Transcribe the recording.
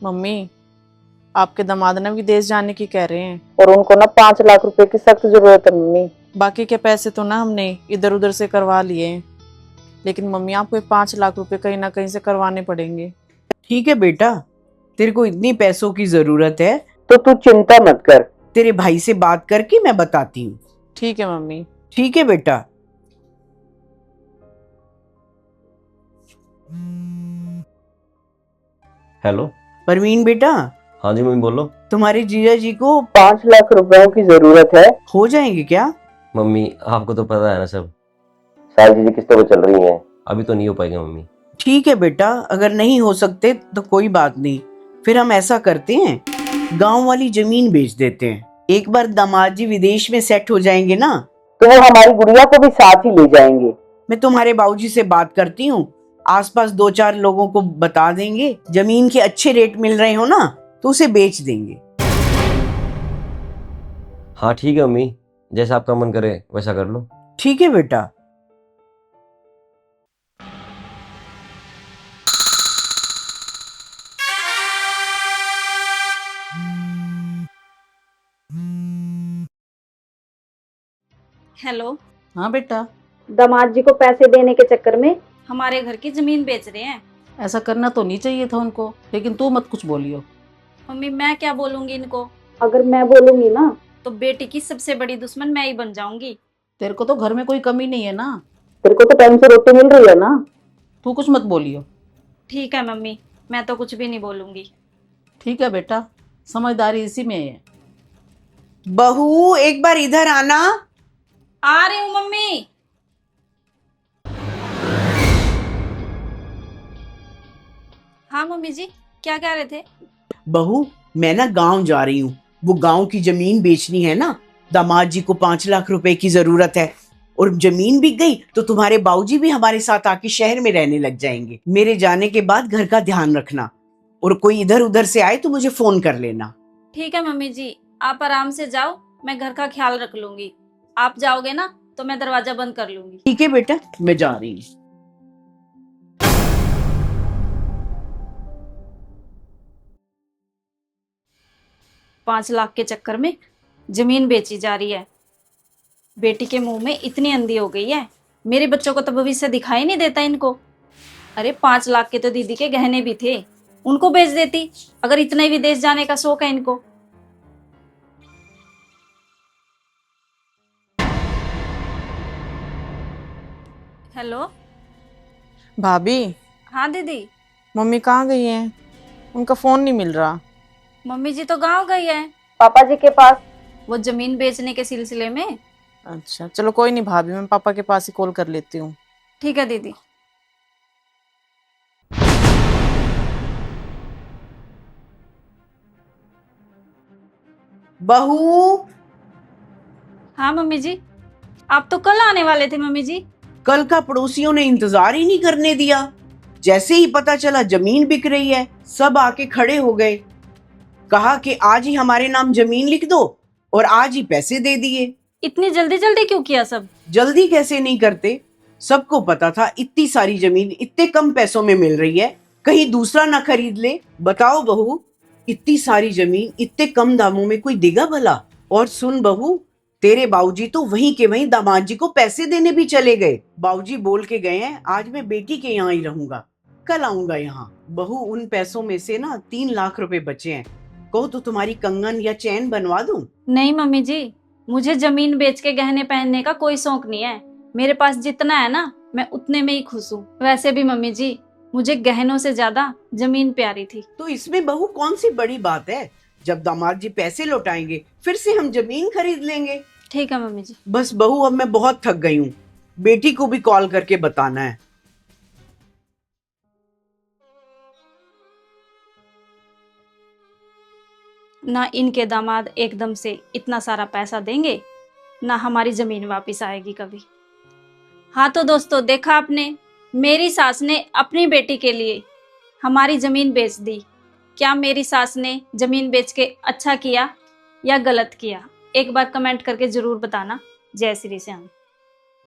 Mummy, आपके दामाद ना विदेश जाने की कह रहे हैं। और उनको ना 5 लाख रुपए की सख्त जरूरत है मम्मी। बाकी के पैसे तो ना हमने इधर उधर से करवा लिए हैं, लेकिन मम्मी आपको ये 5 लाख रुपए कहीं ना कहीं से करवाने पड़ेंगे। ठीक है बेटा, तेरे को इतनी पैसों की जरूरत है तो तू चिंता मत कर। तेरे भाई से बात करके मैं बताती हूँ। ठीक है मम्मी। ठीक है बेटा। हेलो। परवीन बेटा, हाँ जी मम्मी बोलो। तुम्हारे जीजा जी को 5 लाख रुपयों की जरूरत है। हो जाएंगे क्या? मम्मी आपको तो पता है ना सब, सारी चीजें किस्तों पे चल रही हैं। अभी तो नहीं हो पाएगा मम्मी। ठीक है बेटा, अगर नहीं हो सकते तो कोई बात नहीं, फिर हम ऐसा करते हैं, गांव वाली जमीन बेच देते हैं। एक बार दामाद जी विदेश में सेट हो जाएंगे ना, तो वो हमारी गुड़िया को भी साथ ही ले जाएंगे। मैं तुम्हारे बाबूजी से बात करती हूँ, आसपास 2-4 लोगों को बता देंगे, जमीन के अच्छे रेट मिल रहे हो ना तो उसे बेच देंगे। हाँ ठीक है मम्मी, जैसा आपका मन करे वैसा कर लो। ठीक है बेटा। हेलो। हाँ बेटा, दामाद जी को पैसे देने के चक्कर में हमारे घर की जमीन बेच रहे हैं। ऐसा करना तो नहीं चाहिए था उनको, लेकिन तू मत कुछ बोलियो। मम्मी मैं क्या बोलूंगी इनको, अगर मैं बोलूंगी ना तो बेटी की सबसे बड़ी दुश्मन मैं ही बन जाऊंगी। तेरे को तो घर में कोई कमी नहीं है ना, तेरे को तो टाइम से रोटी मिल रही है ना। तू कुछ मत बोलियो। ठीक है मम्मी, मैं तो कुछ भी नहीं बोलूंगी। ठीक है बेटा, समझदारी इसी में है। बहू एक बार इधर आना। आ रही हूँ मम्मी। हाँ मम्मी जी, क्या कह रहे थे? बहू मैं ना गांव जा रही हूँ, वो गांव की जमीन बेचनी है ना, दामाद जी को 5 लाख रुपए की जरूरत है, और जमीन बिक गई तो तुम्हारे बाबूजी भी हमारे साथ आके शहर में रहने लग जाएंगे। मेरे जाने के बाद घर का ध्यान रखना, और कोई इधर उधर से आए तो मुझे फोन कर लेना। ठीक है मम्मी जी, आप आराम से जाओ, मैं घर का ख्याल रख लूंगी। आप जाओगे ना तो मैं दरवाजा बंद कर लूंगी। ठीक है बेटा, मैं जा रही हूँ। 5 लाख के चक्कर में जमीन बेची जा रही है। बेटी के मुंह में इतनी अंधी हो गई है, मेरे बच्चों को तो भविष्य दिखाई नहीं देता इनको। अरे 5 लाख के तो दीदी के गहने भी थे, उनको बेच देती अगर इतना ही विदेश जाने का शौक है इनको। हेलो। भाभी, हाँ दीदी। मम्मी कहाँ गई हैं? उनका फोन नहीं मिल रहा। मम्मी जी तो गांव गई है, पापा जी के पास। वो जमीन बेचने के सिलसिले में। अच्छा चलो कोई नहीं भाभी, मैं पापा के पास ही कॉल कर लेती हूँ। ठीक है दीदी। बहू हाँ मम्मी जी, आप तो कल आने वाले थे मम्मी जी। कल का पड़ोसियों ने इंतजार ही नहीं करने दिया, जैसे ही पता चला जमीन बिक रही है सब आके खड़े हो गए, कहा कि आज ही हमारे नाम जमीन लिख दो, और आज ही पैसे दे दिए। इतनी जल्दी जल्दी क्यों किया सब? जल्दी कैसे नहीं करते, सबको पता था इतनी सारी जमीन इतने कम पैसों में मिल रही है, कहीं दूसरा ना खरीद ले। बताओ बहू, इतनी सारी जमीन इतने कम दामों में कोई देगा भला? और सुन बहू, तेरे बाबूजी तो वहीं के वहीं दामाद जी को पैसे देने भी चले गए। बाबूजी बोल के गए हैं आज मैं बेटी के यहाँ ही रहूंगा, कल आऊंगा यहाँ। बहू उन पैसों में से ना 3 लाख रुपए बचे हैं, कहो तो तुम्हारी कंगन या चैन बनवा दूं? नहीं मम्मी जी, मुझे जमीन बेच के गहने पहनने का कोई शौक नहीं है। मेरे पास जितना है ना मैं उतने में ही खुश हूँ। वैसे भी मम्मी जी, मुझे गहनों से ज्यादा जमीन प्यारी थी। तो इसमें बहू कौन सी बड़ी बात है, जब दामाद जी पैसे लौटाएंगे फिर से हम जमीन खरीद लेंगे। ठीक है मम्मी जी। बस बहू अब मैं बहुत थक गई हूँ, बेटी को भी कॉल करके बताना है। ना इनके दामाद एकदम से इतना सारा पैसा देंगे, ना हमारी जमीन वापस आएगी कभी। हाँ तो दोस्तों, देखा आपने, मेरी सास ने अपनी बेटी के लिए हमारी जमीन बेच दी। क्या मेरी सास ने जमीन बेच के अच्छा किया या गलत किया? एक बार कमेंट करके जरूर बताना। जय श्री श्याम।